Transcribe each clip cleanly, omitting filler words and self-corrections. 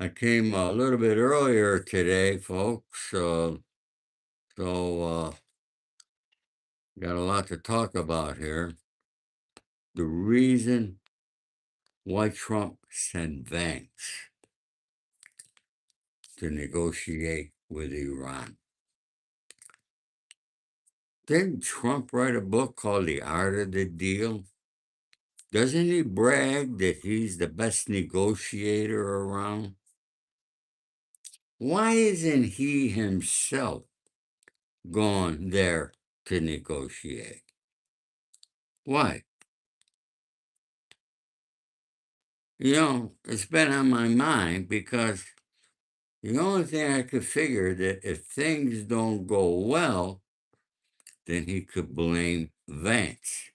I came a little bit earlier today, folks. Got a lot to talk about here. The reason why Trump sent Vance to negotiate with Iran. Didn't Trump write a book called The Art of the Deal? Doesn't he brag that he's the best negotiator around? Why isn't he himself gone there to negotiate? Why? It's been on my mind because the only thing I could figure that if things don't go well, then he could blame Vance.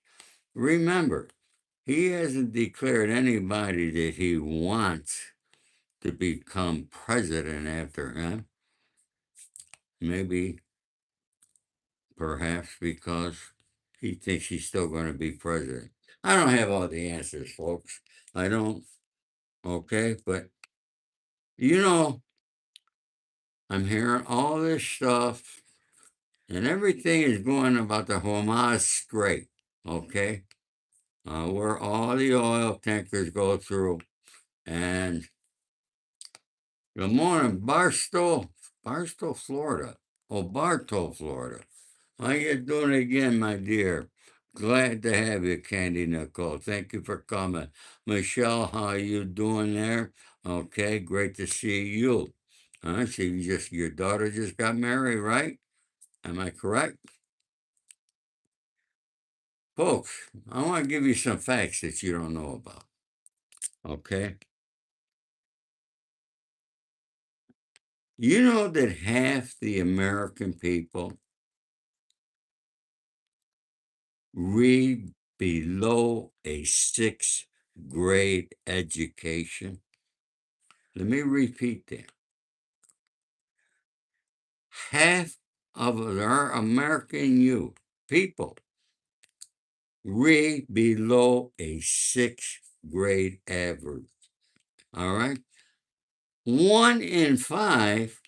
Remember, he hasn't declared anybody that he wants to become president after him. Maybe, perhaps because he thinks he's still going to be president. I don't have all the answers, folks. I don't. Okay, but you know, I'm hearing all this stuff, and everything is going about the Hormuz Strait, okay? Where all the oil tankers go through. And good morning, Barstow, Florida. Oh, Bartow, Florida. How you doing again, my dear? Glad to have you, Candy Nicole. Thank you for coming. Michelle, how you doing there? Okay, great to see you. I see your daughter just got married, right? Am I correct? Folks, I want to give you some facts that you don't know about. Okay? You know that half the American people read below a sixth grade education? Let me repeat that. Half of our American youth, people, read below a sixth grade average. All right? 1 in 5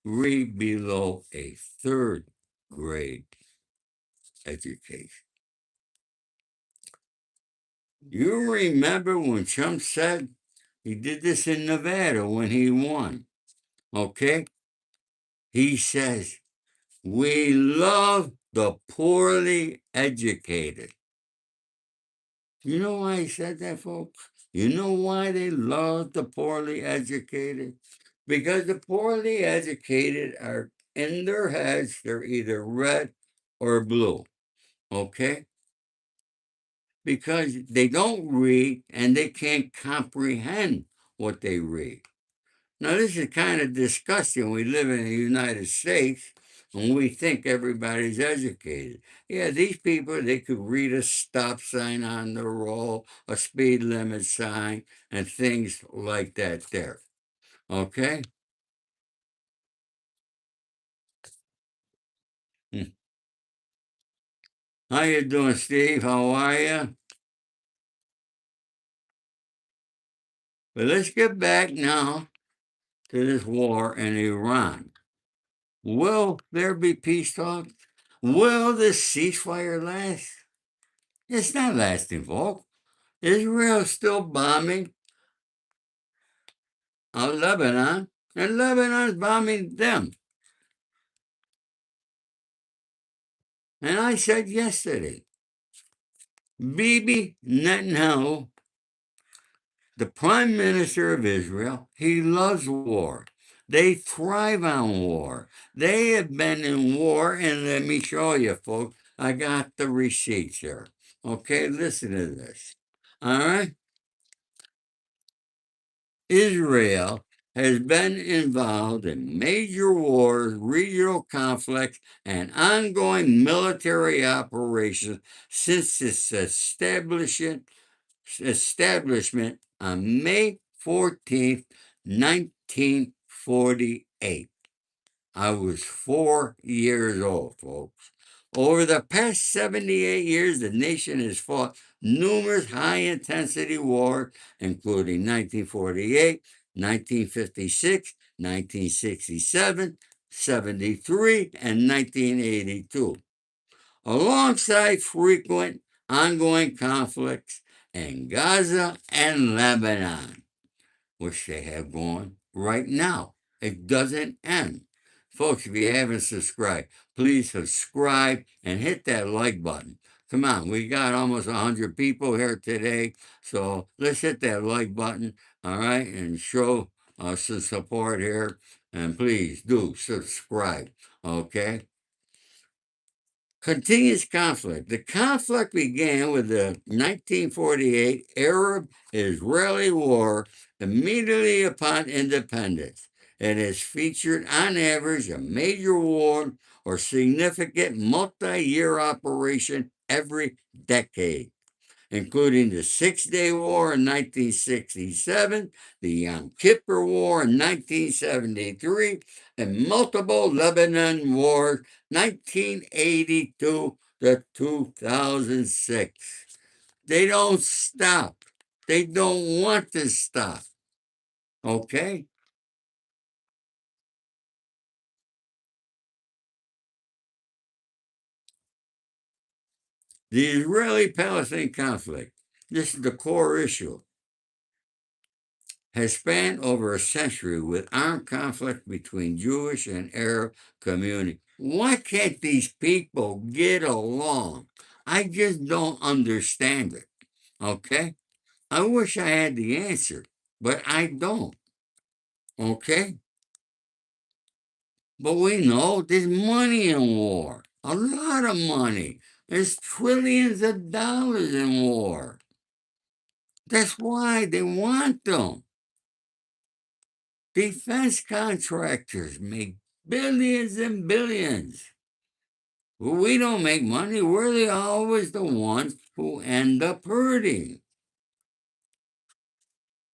read below a third grade education. You remember when Trump said he did this in Nevada when he won? Okay? He says, we love the poorly educated. You know why he said that, folks? You know why they love the poorly educated? Because the poorly educated are in their heads, they're either red or blue. Okay? Because they don't read and they can't comprehend what they read. Now, this is kind of disgusting. We live in the United States and we think everybody's educated. Yeah, these people, they could read a stop sign on the roll, a speed limit sign, and things like that there. Okay? Hmm. How you doing, Steve? How are you? But let's get back now to this war in Iran. Will there be peace talks? Will this ceasefire last? It's not lasting, folks. Israel's still bombing Lebanon, and Lebanon's bombing them. And I said yesterday, Bibi Netanyahu, the prime minister of Israel, he loves war. They thrive on war. They have been in war, and let me show you, folks. I got the receipts here. Okay, listen to this. All right? Israel has been involved in major wars, regional conflicts, and ongoing military operations since its establishment on May 14th, 1948. I was 4 years old, folks. Over the past 78 years, the nation has fought numerous high intensity wars, including 1948, 1956, 1967, 73, and 1982, alongside frequent ongoing conflicts in Gaza and Lebanon, which they have going right now. It doesn't end. Folks, if you haven't subscribed, please subscribe and hit that like button. Come on, we got almost 100 people here today, so let's hit that like button, all right, and show us some support here. And please do subscribe, okay? Continuous conflict. The conflict began with the 1948 Arab Israeli War immediately upon independence. It has featured, on average, a major war or significant multi year operation every decade, including the Six-Day War in 1967, the Yom Kippur War in 1973, and multiple Lebanon wars, 1982 to 2006. They don't stop. They don't want to stop. Okay? The Israeli Palestinian conflict, this is the core issue, has spanned over a century with armed conflict between Jewish and Arab communities. Why can't these people get along? I just don't understand it. Okay? I wish I had the answer, but I don't. Okay? But we know there's money in war, a lot of money. There's trillions of dollars in war. That's why they want them. Defense contractors make billions and billions. We don't make money. We're always the ones who end up hurting.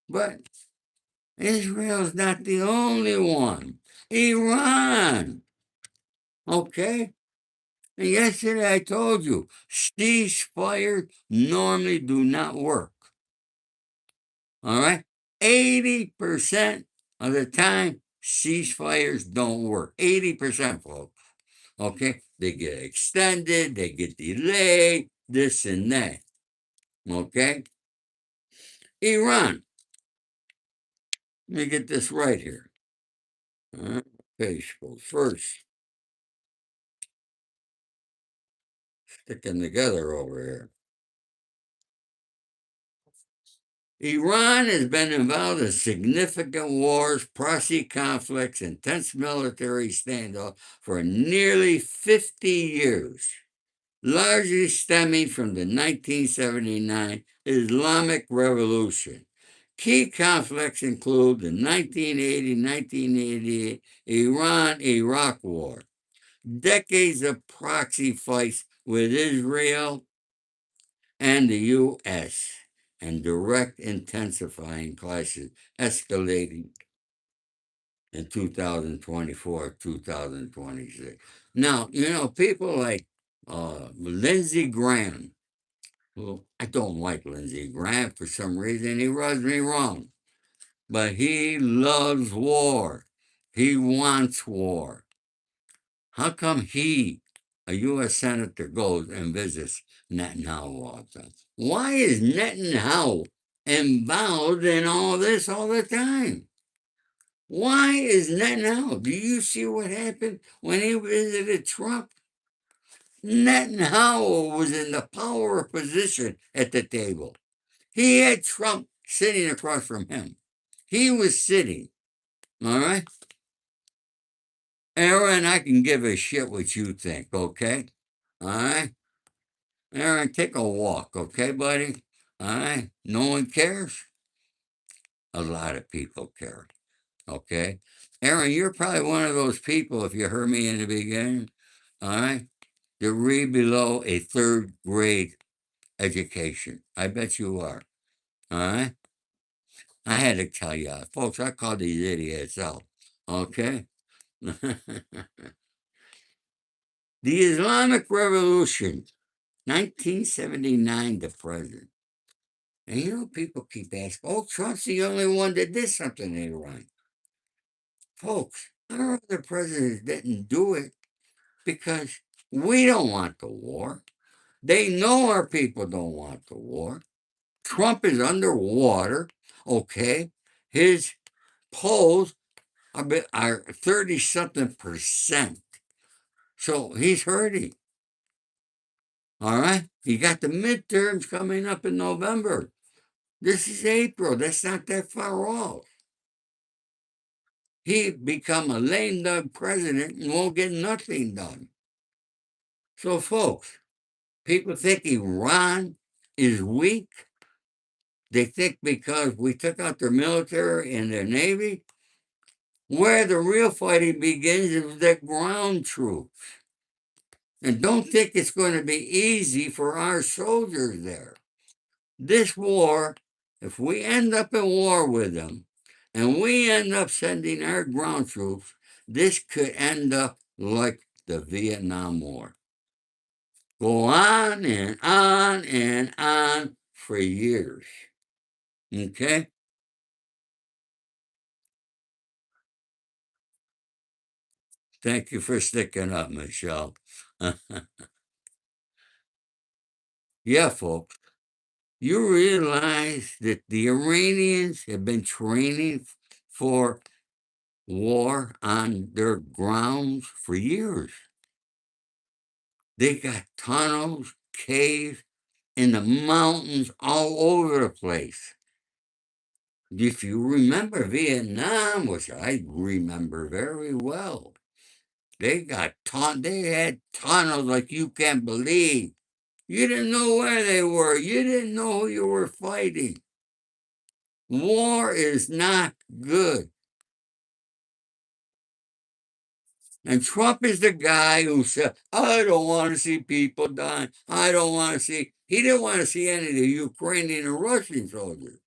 But Israel's not the only one. Iran, okay? And yesterday I told you, ceasefires normally do not work. All right? 80% of the time, ceasefires don't work. 80%, folks. Okay? They get extended, they get delayed, this and that. Okay? Iran. Let me get this right here. Page goes first. Sticking together over here. Iran has been involved in significant wars, proxy conflicts, intense military standoffs for nearly 50 years, largely stemming from the 1979 Islamic Revolution. Key conflicts include the 1980-1988 Iran-Iraq War, decades of proxy fights with Israel and the U.S., and direct intensifying clashes escalating in 2024, 2026. Now, people like Lindsey Graham, well, I don't like Lindsey Graham for some reason. He rubs me wrong, but he loves war. He wants war. How come he, a U.S. Senator, goes and visits Netanyahu all the time? Why is Netanyahu involved in all this all the time? Why is Netanyahu? Do you see what happened when he visited Trump? Netanyahu was in the power position at the table. He had Trump sitting across from him. He was sitting, all right? Aaron, I can give a shit what you think, okay? All right? Aaron, take a walk, okay, buddy? All right? No one cares? A lot of people care, okay? Aaron, you're probably one of those people, if you heard me in the beginning, all right, that read below a third grade education. I bet you are, all right? I had to tell you, folks, I call these idiots out, okay? The Islamic Revolution, 1979 to present. And people keep asking, oh, Trump's the only one that did something in Iran. Folks, our other presidents didn't do it because we don't want the war. They know our people don't want the war. Trump is underwater, okay? His polls are 30 something percent. So he's hurting. All right? You got the midterms coming up in November. This is April. That's not that far off. He become a lame duck president and won't get nothing done. So, folks, people think Iran is weak. They think because we took out their military and their navy, where the real fighting begins is the ground troops. And don't think it's going to be easy for our soldiers there. This war, if we end up in war with them and we end up sending our ground troops, this could end up like the Vietnam War. Go on and on and on for years. Okay? Thank you for sticking up, Michelle. Yeah, folks. You realize that the Iranians have been training for war on their grounds for years. They got tunnels, caves in the mountains all over the place. If you remember Vietnam, which I remember very well, they had tunnels like you can't believe. You didn't know where they were. You didn't know who you were fighting. War is not good. And Trump is the guy who said, I don't want to see people dying. I don't want to see, he didn't want to see any of the Ukrainian and Russian soldiers.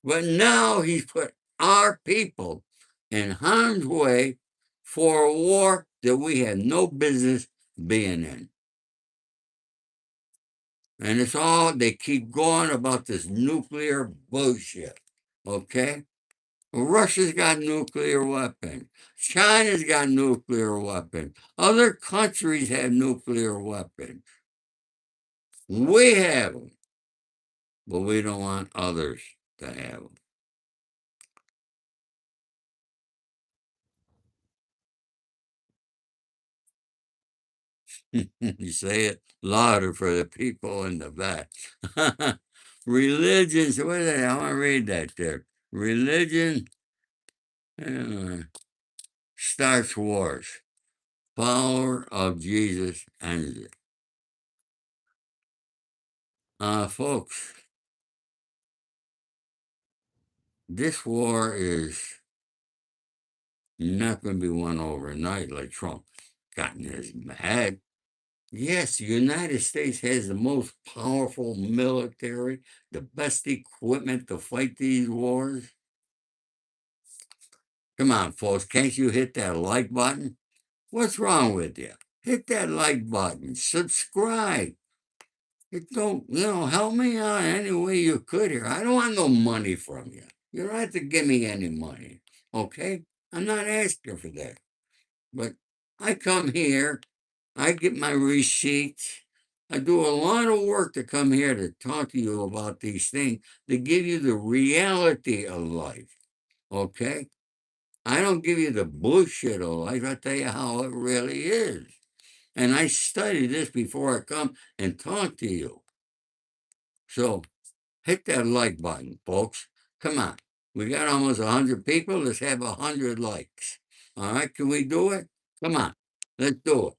But now he's put our people in harm's way for a war that we had no business being in. And it's all, they keep going about this nuclear bullshit. Okay? Russia's got nuclear weapons. China's got nuclear weapons. Other countries have nuclear weapons. We have them, but we don't want others to have them. You say it louder for the people in the back. Religions, what is that? I want to read that there. Religion uh, starts wars. Power of Jesus ends it. Folks, this war is not going to be won overnight like Trump got in his head. Yes, the United States has the most powerful military, the best equipment to fight these wars. Come on, folks, can't you hit that like button? What's wrong with you? Hit that like button, subscribe. It don't, help me out any way you could here. I don't want no money from you. You don't have to give me any money, okay? I'm not asking for that. But I come here, I get my receipts. I do a lot of work to come here to talk to you about these things, to give you the reality of life. Okay? I don't give you the bullshit of life. I tell you how it really is. And I study this before I come and talk to you. So hit that like button, folks. Come on. We got almost 100 people. Let's have 100 likes. All right? Can we do it? Come on. Let's do it.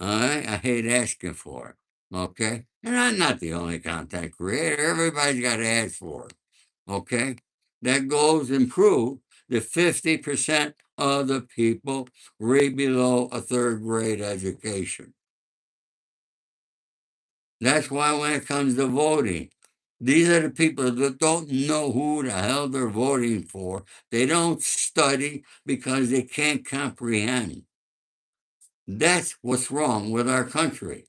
All right, I hate asking for it. Okay, and I'm not the only content creator. Everybody's got to ask for it. Okay, that goes and prove that 50% of the people read below a third grade education. That's why when it comes to voting, these are the people that don't know who the hell they're voting for. They don't study because they can't comprehend. That's what's wrong with our country.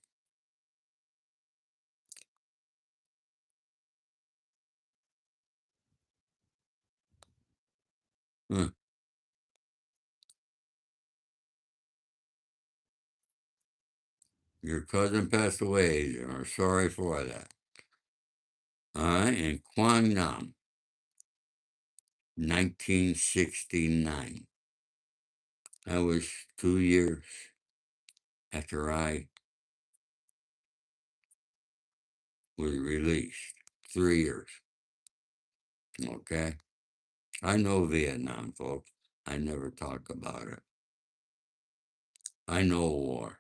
Huh. Your cousin passed away, and I'm sorry for that. All right, in Quang Nam, 1969. That was 2 years after I was released. 3 years. Okay. I know Vietnam, folks. I never talk about it. I know war.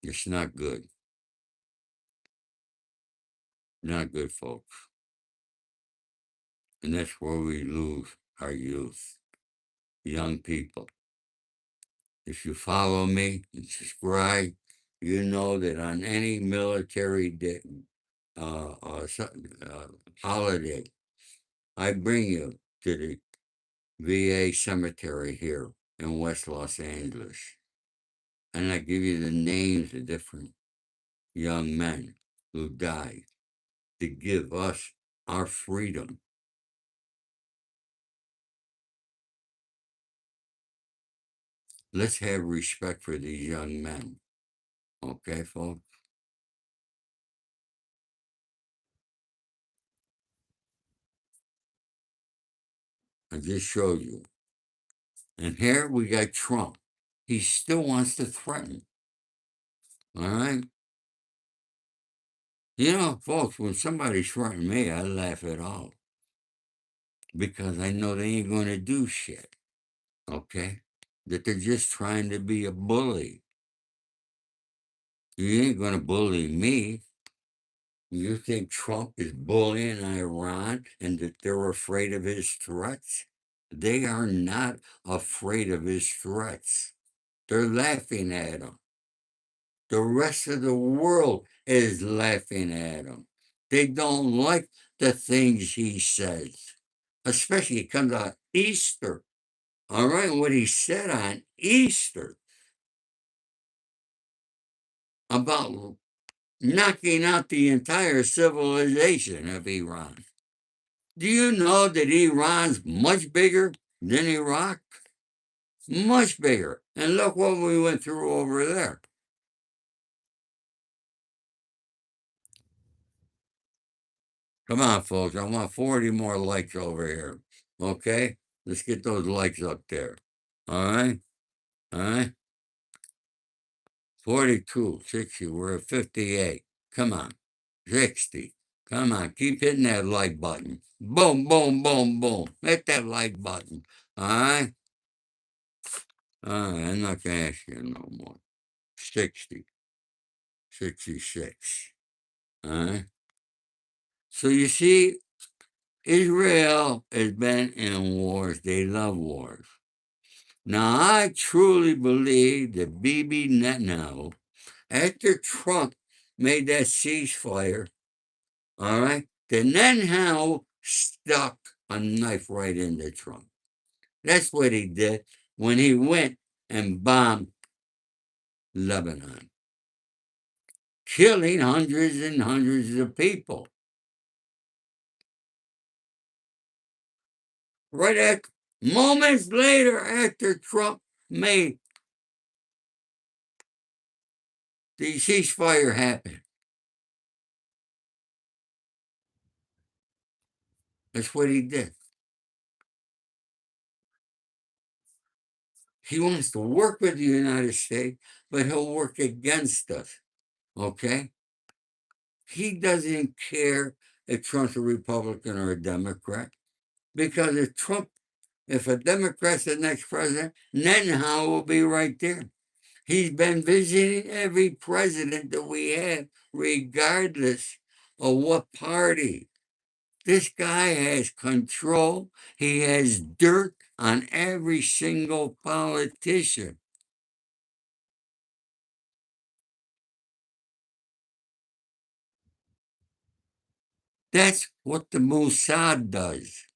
It's not good. Not good, folks. And that's where we lose our youth, young people. If you follow me and subscribe, you know that on any military day, holiday, I bring you to the VA cemetery here in West Los Angeles. And I give you the names of different young men who died to give us our freedom. Let's have respect for these young men. Okay, folks? I just showed you. And here we got Trump. He still wants to threaten. All right? You know, folks, when somebody's threatening me, I laugh it off because I know they ain't going to do shit. Okay? That they're just trying to be a bully. You ain't going to bully me. You think Trump is bullying Iran and that they're afraid of his threats? They are not afraid of his threats. They're laughing at him. The rest of the world is laughing at him. They don't like the things he says, especially it comes on Easter. All right, what he said on Easter about knocking out the entire civilization of Iran. Do you know that Iran's much bigger than Iraq? Much bigger. And look what we went through over there. Come on, folks. I want 40 more likes over here. Okay? Let's get those likes up there. All right? All right? 42, 60. We're at 58. Come on. 60. Come on. Keep hitting that like button. Boom, boom, boom, boom. Hit that like button. All right? All right. I'm not going to ask you no more. 60. 66. All right? So you see, Israel has been in wars. They love wars. Now, I truly believe that Bibi Netanyahu, after Trump made that ceasefire, all right, that Netanyahu stuck a knife right into Trump. That's what he did when he went and bombed Lebanon, killing hundreds and hundreds of people. Right at moments later, after Trump made the ceasefire happen. That's what he did. He wants to work with the United States, but he'll work against us. Okay? He doesn't care if Trump's a Republican or a Democrat. Because if a Democrat's the next president, Netanyahu will be right there. He's been visiting every president that we have, regardless of what party. This guy has control. He has dirt on every single politician. That's what the Mossad does.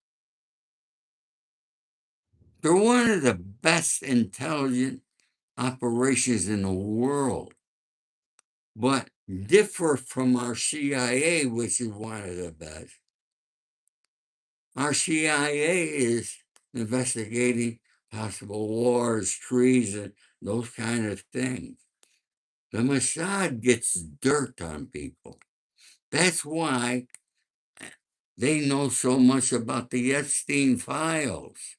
They're one of the best intelligent operations in the world, but differ from our CIA, which is one of the best. Our CIA is investigating possible wars, treason, those kind of things. The Mossad gets dirt on people. That's why they know so much about the Epstein files.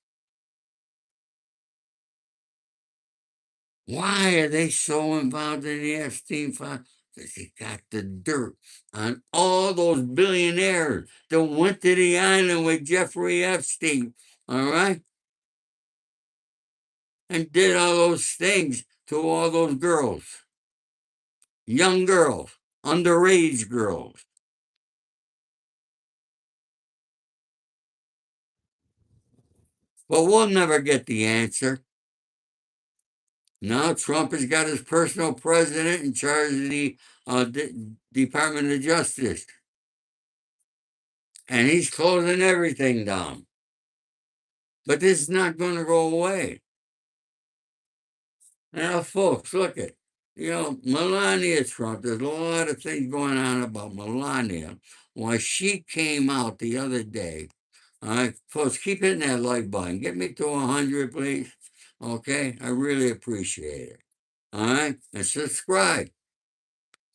Why are they so involved in the Epstein files? Because they got the dirt on all those billionaires that went to the island with Jeffrey Epstein, all right? And did all those things to all those girls, young girls, underage girls. But we'll never get the answer. Now Trump has got his personal president in charge of the Department of Justice, and he's closing everything down. But this is not going to go away. Now, folks, look at Melania Trump. There's a lot of things going on about Melania. Why she came out the other day. All right, folks, keep hitting that like button. Get me to 100, please. Okay, I really appreciate it. All right, and subscribe.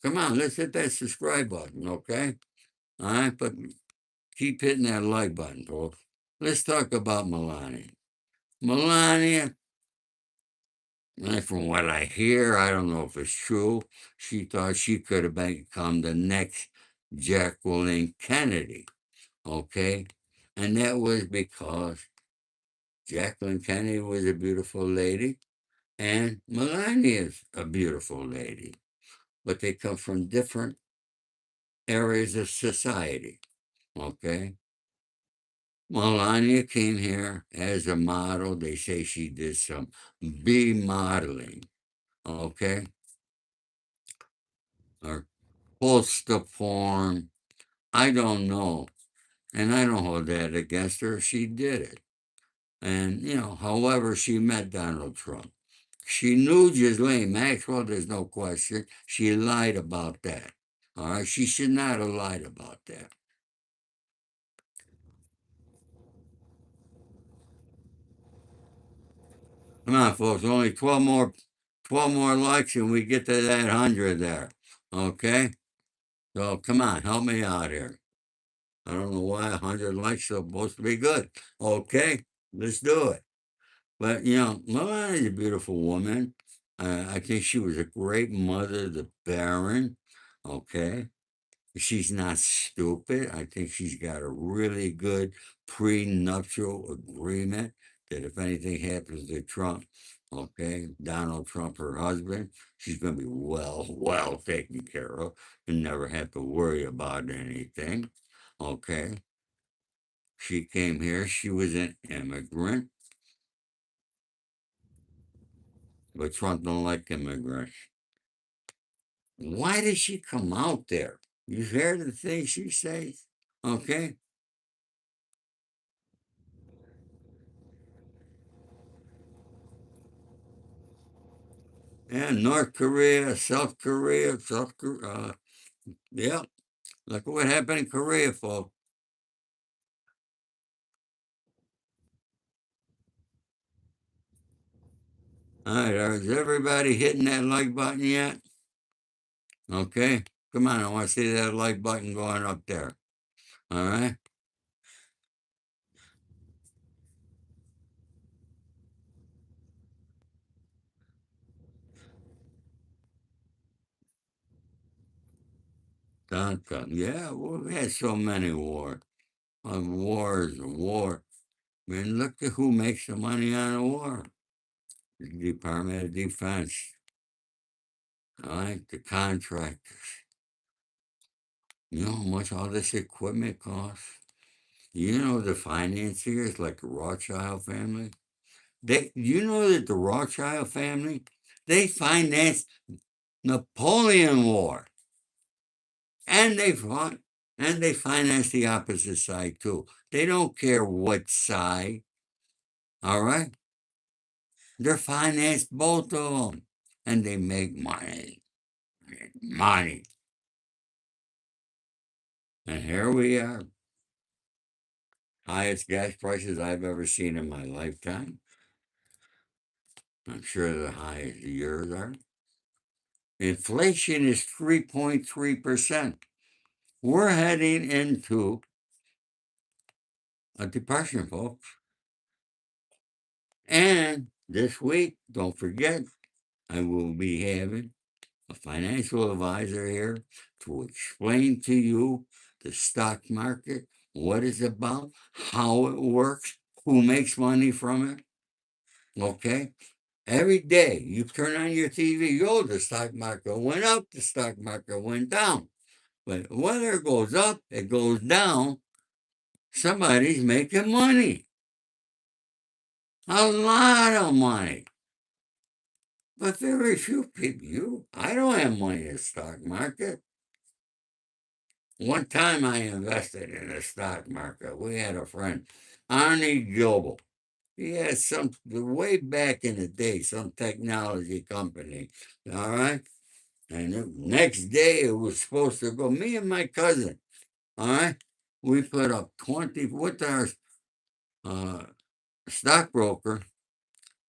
Come on, let's hit that subscribe button, okay? All right, but keep hitting that like button, folks. Let's talk about Melania. Melania, and from what I hear, I don't know if it's true, she thought she could have become the next Jacqueline Kennedy, okay? And that was because Jacqueline Kennedy was a beautiful lady, and Melania's a beautiful lady, but they come from different areas of society, okay? Melania came here as a model. They say she did some B modeling, okay? Or poster porn. I don't know. And I don't hold that against her. She did it. And, however, she met Donald Trump. She knew Ghislaine Maxwell, there's no question. She lied about that. All right? She should not have lied about that. Come on, folks. Only 12 more likes and we get to that 100 there. Okay? So come on, help me out here. I don't know why 100 likes are supposed to be good. Okay? Let's do it. But, Melania's a beautiful woman. I think she was a great mother to Baron. Okay? She's not stupid. I think she's got a really good prenuptial agreement that if anything happens to Trump, okay, Donald Trump, her husband, she's going to be well taken care of and never have to worry about anything. Okay. She came here. She was an immigrant, but Trump don't like immigrants. Why did she come out there? You hear the things she says? Okay. Yeah, North Korea, South Korea. Yeah, look what happened in Korea, folks. All right, is everybody hitting that like button yet? Okay, come on, I want to see that like button going up there. All right, dun, dun. Yeah, well, we had so many wars, wars and war. I mean, look at who makes the money on a war. The Department of Defense. All right, the contractors. You know how much all this equipment costs? You know the financiers like the Rothschild family? You know that the Rothschild family, they financed Napoleon War. And they fought and they financed the opposite side too. They don't care what side. All right? They're financed both of them. And they make money. Money. And here we are. highest gas prices I've ever seen in my lifetime. I'm sure the highest yours are. Inflation is 3.3%. We're heading into a depression, folks. And this week, don't forget, I will be having a financial advisor here to explain to you the stock market, what it's about, how it works, who makes money from it. Okay? Every day you turn on your TV, oh, the stock market went up, the stock market went down. But whether it goes up, it goes down, somebody's making money. A lot of money. But very few people, I don't have money in the stock market. One time I invested in the stock market. We had a friend, Arnie Gilbo. He had some, way back in the day, some technology company. All right. And the next day it was supposed to go, me and my cousin. All right. We put up 20 with our uh, stockbroker.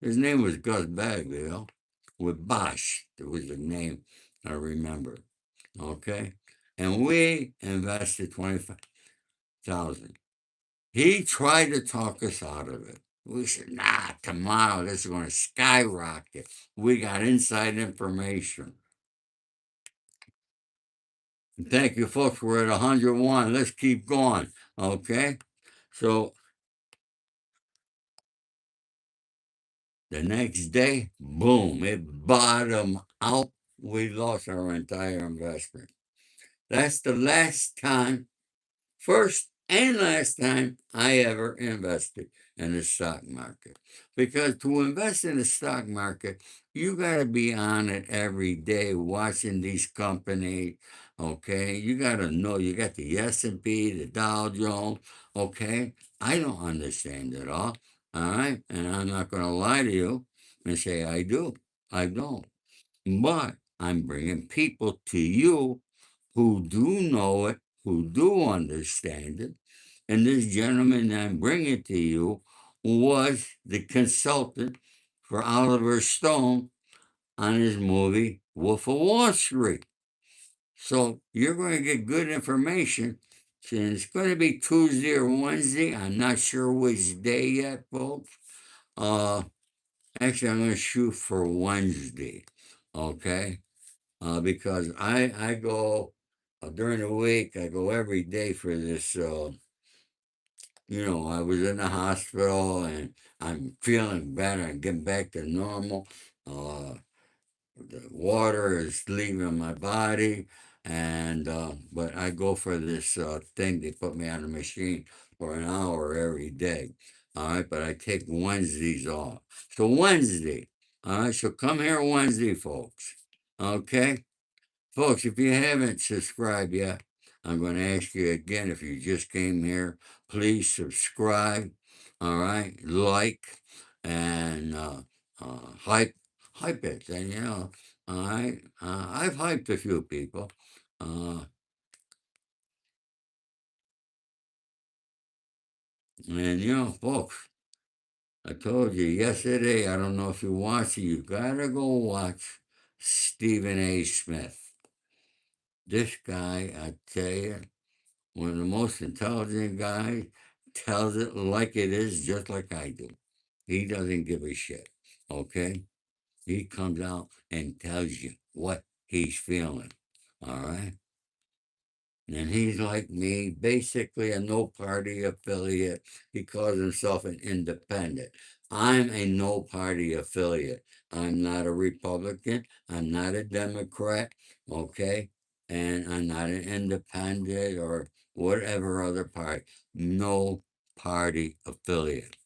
His name was Gus Bagville with Bosch. That was the name I remember. Okay. And we invested 25,000. He tried to talk us out of it. We said, nah, tomorrow this is going to skyrocket. We got inside information. Thank you, folks. We're at 101. Let's keep going. Okay. So the next day, boom, it bottomed out. We lost our entire investment. That's the last time, first and last time I ever invested in the stock market. Because to invest in the stock market, you got to be on it every day watching these companies. Okay, you got to know you got the S&P, the Dow Jones. Okay, I don't understand it all. All right, and I'm not going to lie to you and say I do. I don't. But I'm bringing people to you who do know it, who do understand it. And this gentleman that I'm bringing to you was the consultant for Oliver Stone on his movie Wolf of Wall Street. So you're going to get good information. And it's going to be Tuesday or Wednesday. I'm not sure which day yet, folks. Uh, Actually, I'm going to shoot for Wednesday. Okay. Because I go during the week. I go every day for this. I was in the hospital and I'm feeling better and getting back to normal. Uh, the water is leaving my body, and but I go for this thing. They put me on a machine for an hour every day. All right, but I take Wednesdays off. So Wednesday. All right, so come here Wednesday, folks. Okay. Folks, if you haven't subscribed yet, I'm going to ask you again, if you just came here, please subscribe. All right, like and hype it. And all right, I've hyped a few people. Uh, and folks, I told you yesterday, I don't know if you watch it, you gotta go watch Stephen A. Smith. This guy, I tell you, one of the most intelligent guys, tells it like it is, just like I do. He doesn't give a shit. Okay? He comes out and tells you what he's feeling. All right? And he's like me, basically a no party affiliate. He calls himself an independent. I'm a no party affiliate. I'm not a Republican. I'm not a Democrat. Okay? And I'm not an independent or whatever other party. No party affiliate.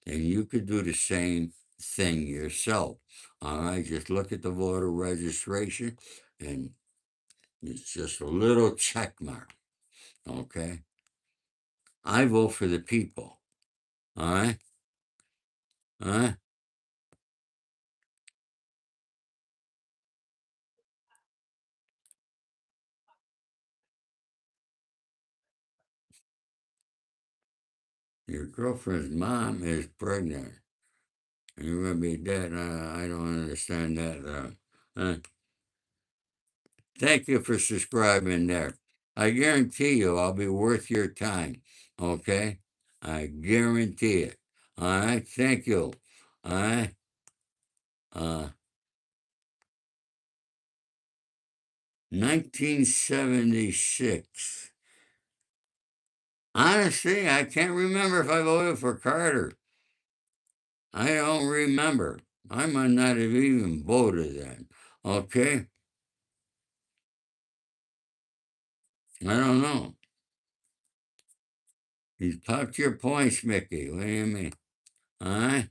And you could do the same thing yourself. All right? Just look at the voter registration and it's just a little check mark. Okay. I vote for the people. All right. All right. Your girlfriend's mom is pregnant. And you're going to be dead. I don't understand that. Thank you for subscribing there. I guarantee you I'll be worth your time. Okay? I guarantee it. All right? Thank you. All right? Uh, 1976. Honestly, I can't remember if I voted for Carter. I don't remember. I might not have even voted then. Okay? I don't know. You popped your points, Mickey. What do you mean? All right?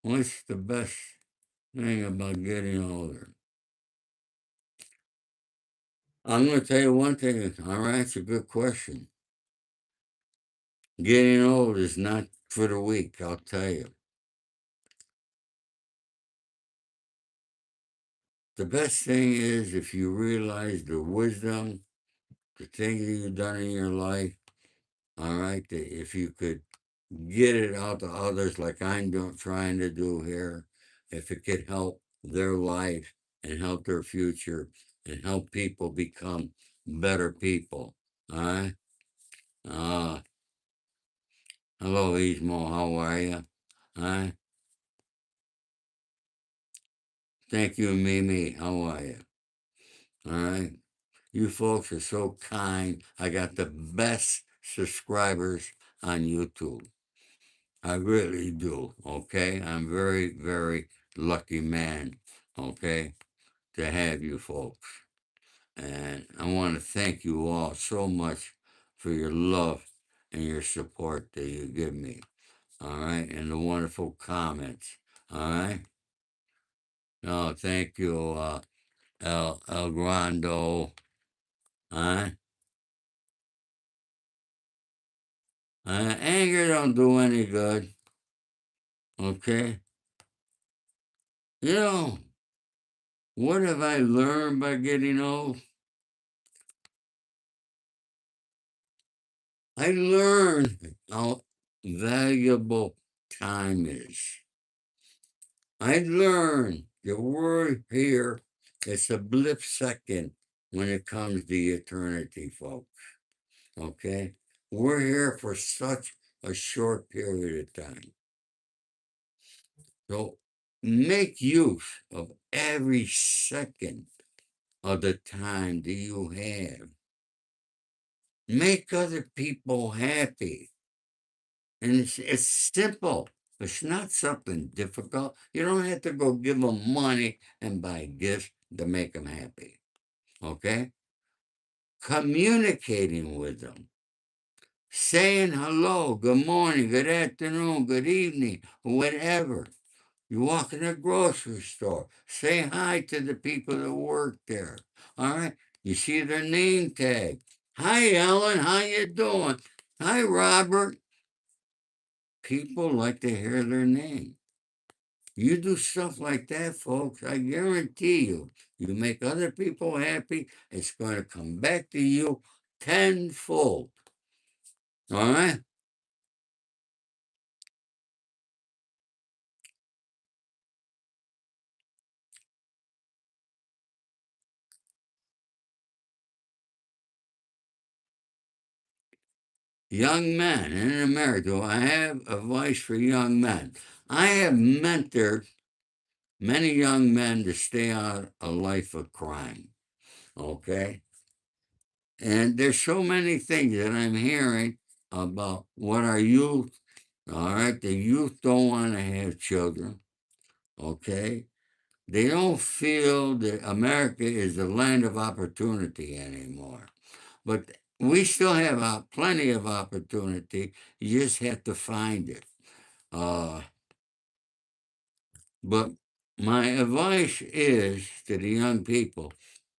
What's the best thing about getting older? I'm going to tell you one thing. All right? It's a good question. Getting old is not for the weak, I'll tell you. The best thing is if you realize the wisdom, the things that you've done in your life, all right, that if you could get it out to others like I'm trying to do here, if it could help their life and help their future and help people become better people, all right? Uh, hello, Ismo, how are you? All right? Thank you, Mimi, how are you? All right? You folks are so kind. I got the best subscribers on YouTube. I really do. Okay. I'm very, very lucky man. Okay. To have you folks. And I want to thank you all so much for your love and your support that you give me. All right. And the wonderful comments. All right. No, thank you, El Grando. All right. Anger don't do any good. Okay. You know, what have I learned by getting old? I learned how valuable time is. I learned the word here is a blip second when it comes to eternity, folks. Okay? We're here for such a short period of time. So make use of every second of the time that you have. Make other people happy. And it's simple. It's not something difficult. You don't have to go give them money and buy gifts to make them happy. Okay? Communicating with them, saying hello, good morning, good afternoon, good evening, whatever. You walk in a grocery store, say hi to the people that work there. All right? You see their name tag. Hi, Ellen, how you doing? Hi, Robert. People like to hear their name. You do stuff like that, folks, I guarantee you make other people happy, it's going to come back to you tenfold. All right? Young men in America, I have advice for young men. I have mentored many young men to stay out a life of crime. Okay? And there's so many things that I'm hearing about what our youth, all right, the youth don't want to have children. Okay? They don't feel that America is the land of opportunity anymore. But we still have plenty of opportunity. You just have to find it. Uh, but my advice is to the young people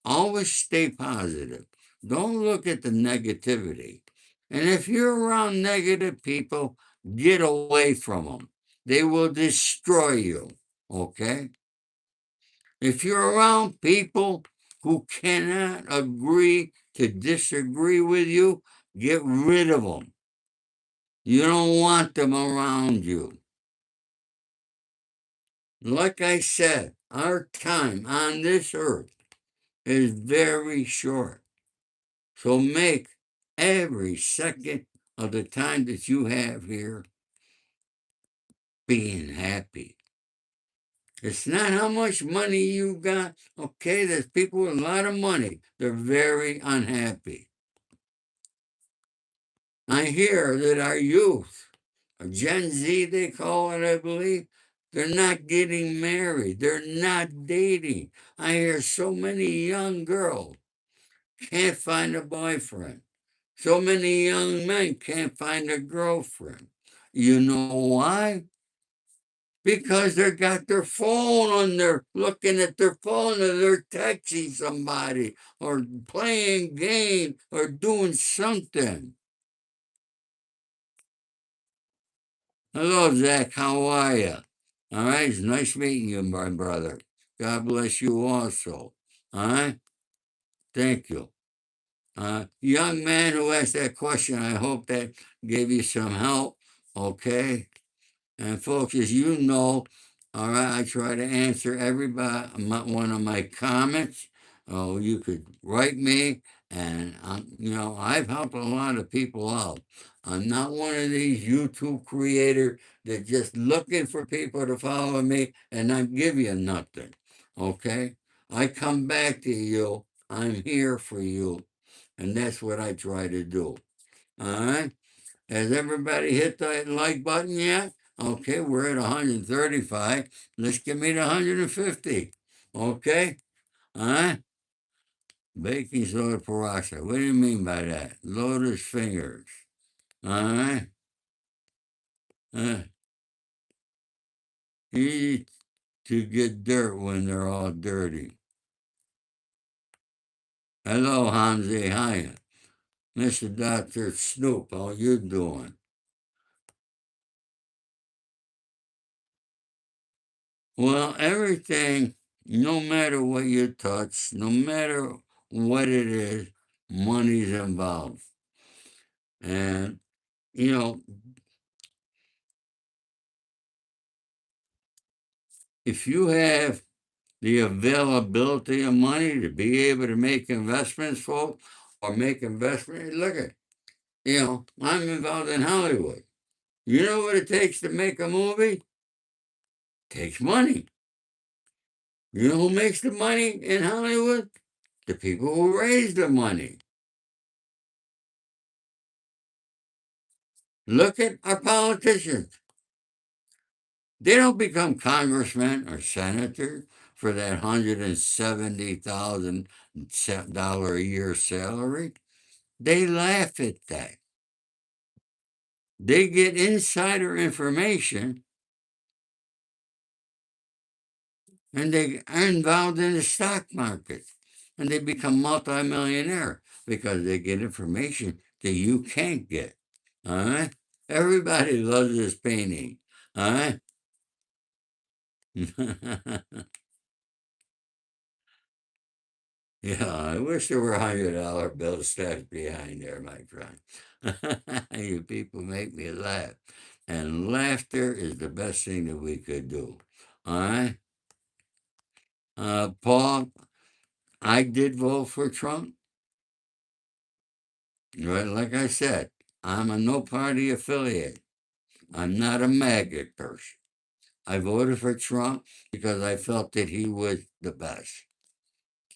always stay positive. Don't look at the negativity. And if you're around negative people, get away from them. They will destroy you. Okay? If you're around people who cannot agree to disagree with you, get rid of them. You don't want them around you. Like I said, our time on this earth is very short. So make every second of the time that you have here being happy. It's not how much money you got. Okay, there's people with a lot of money. They're very unhappy. I hear that our youth, Gen Z they call it, I believe, they're not getting married. They're not dating. I hear so many young girls can't find a boyfriend. So many young men can't find a girlfriend. You know why? Because they got their phone on their looking at their phone or they're texting somebody or playing game or doing something. Hello, Zach. How are you? All right, it's nice meeting you, my brother. God bless you also. All right, thank you. Young man who asked that question, I hope that gave you some help. Okay. And folks, as you know, all right, I try to answer everybody one of my comments. Oh, you could write me, and I've helped a lot of people out. I'm not one of these YouTube creators that just looking for people to follow me and not give you nothing. Okay, I come back to you. I'm here for you, and that's what I try to do. All right. Has everybody hit that like button yet? Okay, we're at 135. Let's get me to 150. Okay? All right? Baking soda peroxide. What do you mean by that? Lotus fingers. All right? Uh, easy to get dirt when they're all dirty. Hello, Hamzy. Hiya. Mr. Dr. Snoop, how you doing? Well, everything, no matter what you touch, no matter what it is, money's involved. And, you know, if you have the availability of money to be able to make investments, folks, or make investments, look at, I'm involved in Hollywood. You know what it takes to make a movie? It takes money. You know who makes the money in Hollywood? The people who raise the money. Look at our politicians. They don't become congressmen or senators for that $170,000 a year salary. They laugh at that. They get insider information and they are involved in the stock market and they become multimillionaire because they get information that you can't get. All right? Everybody loves this painting. All right? Yeah, I wish there were $100 bills stashed behind there, my friend. You people make me laugh. And laughter is the best thing that we could do. All right? Paul, I did vote for Trump. Right? Like I said, I'm a no party affiliate. I'm not a maggot person. I voted for Trump because I felt that he was the best.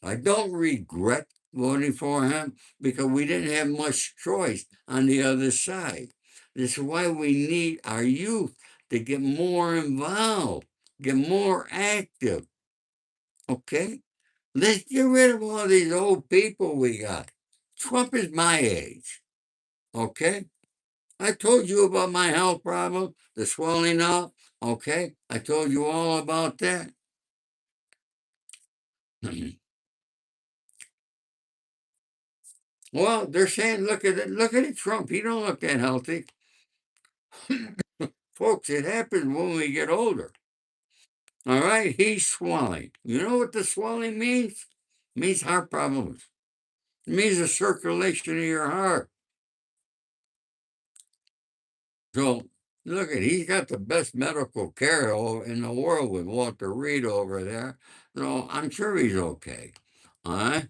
I don't regret voting for him because we didn't have much choice on the other side. This is why we need our youth to get more involved, get more active. Okay? Let's get rid of all these old people we got. Trump is my age. Okay? I told you about my health problem, the swelling up. Okay? I told you all about that. Well, they're saying, look at it, Trump. He don't look that healthy. Folks, it happens when we get older. All right, he's swelling. You know what the swelling means? It means heart problems. It means the circulation of your heart. So look at he's got the best medical care in the world with Walter Reed over there. So I'm sure he's okay. All right.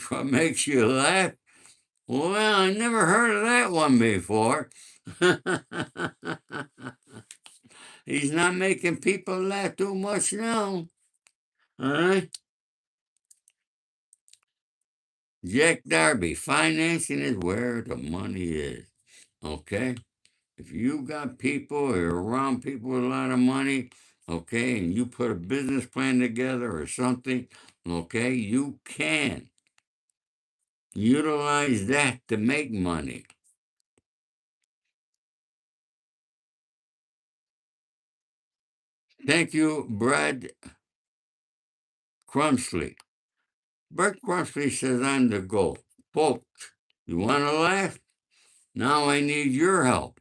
What makes you laugh? Well, I never heard of that one before. He's not making people laugh too much now. All right. Jack Darby, financing is where the money is. Okay. If you got people or around people with a lot of money, okay, and you put a business plan together or something, okay, you can utilize that to make money. Thank you, Brad Crumsley. Bert Crumsley says I'm the GOAT. Folks, you want to laugh? Now I need your help.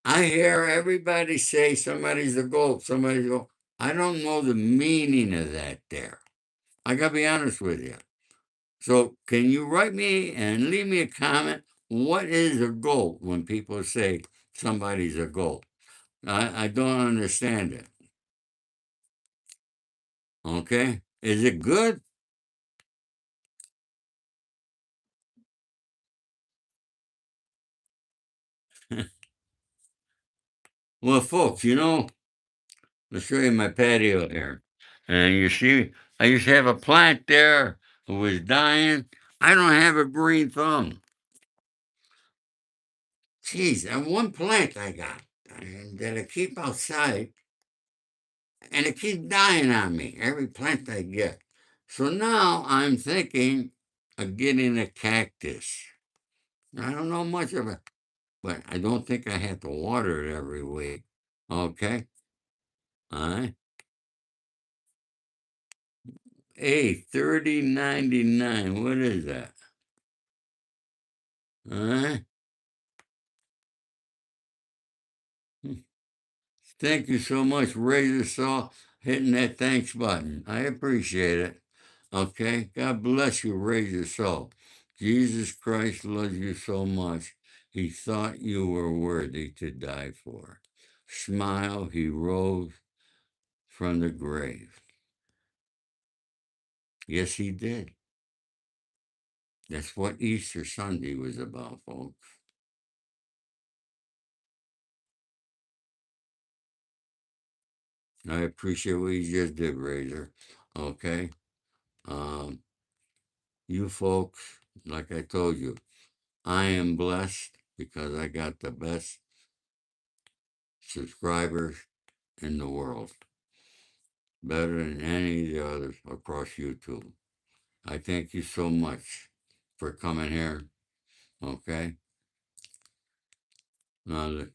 I hear everybody say somebody's a GOAT, somebody's a GOAT. I don't know the meaning of that there. I got to be honest with you. So, can you write me and leave me a comment? What is a GOAT when people say somebody's a GOAT? I don't understand it. Okay? Is it good? Well, folks, let's show you my patio here. And you see, I used to have a plant there who was dying. I don't have a green thumb. Geez, and one plant I got and that I keep outside, and it keeps dying on me, every plant I get. So now I'm thinking of getting a cactus. I don't know much of it, but I don't think I have to water it every week. Okay? All right. Hey, 30.99. What is that? All right. Thank you so much, Razor Saw, hitting that thanks button. I appreciate it. Okay? God bless you, Razor Saw. Jesus Christ loves you so much, he thought you were worthy to die for. Smile, he rose from the grave. Yes, he did. That's what Easter Sunday was about, folks. I appreciate what you just did, Razor. Okay? Um, you folks, like I told you, I am blessed because I got the best subscribers in the world, better than any of the others across YouTube. I thank you so much for coming here. Okay. Now,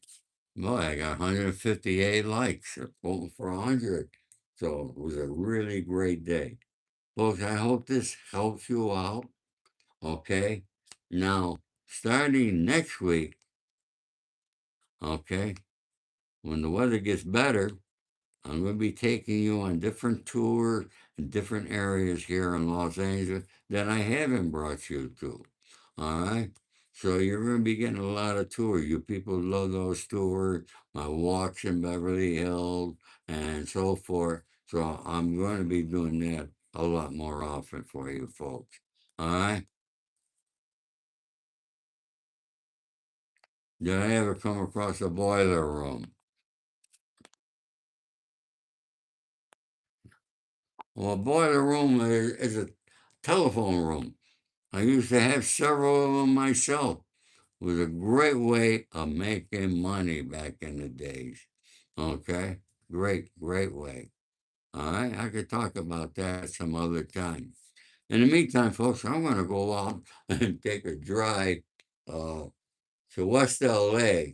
boy, I got 158 likes, voting for 100. So it was a really great day. Folks, I hope this helps you out. Okay. Now, starting next week, okay, when the weather gets better, I'm going to be taking you on different tours in different areas here in Los Angeles that I haven't brought you to. All right. So you're going to be getting a lot of tours. You people love those tours, my walks in Beverly Hills and so forth. So I'm going to be doing that a lot more often for you folks. All right. Did I ever come across a boiler room? Well, a boiler room is a telephone room. I used to have several of them myself. It was a great way of making money back in the days. Okay? Great, great way. All right? I could talk about that some other time. In the meantime, folks, I'm going to go out and take a drive uh, to West LA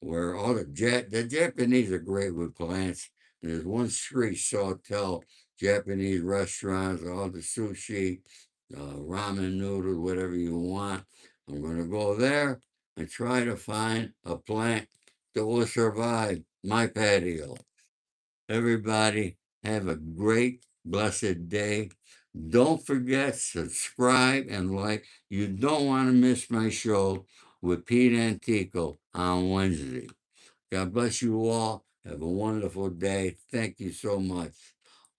where all the Japanese are great with plants. And there's one street hotel, Japanese restaurants, all the sushi, ramen noodles, whatever you want. I'm going to go there and try to find a plant that will survive my patio. Everybody have a great, blessed day. Don't forget, subscribe and like. You don't want to miss my show with Pete Antico on Wednesday. God bless you all. Have a wonderful day. Thank you so much.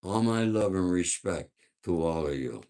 All my love and respect to all of you.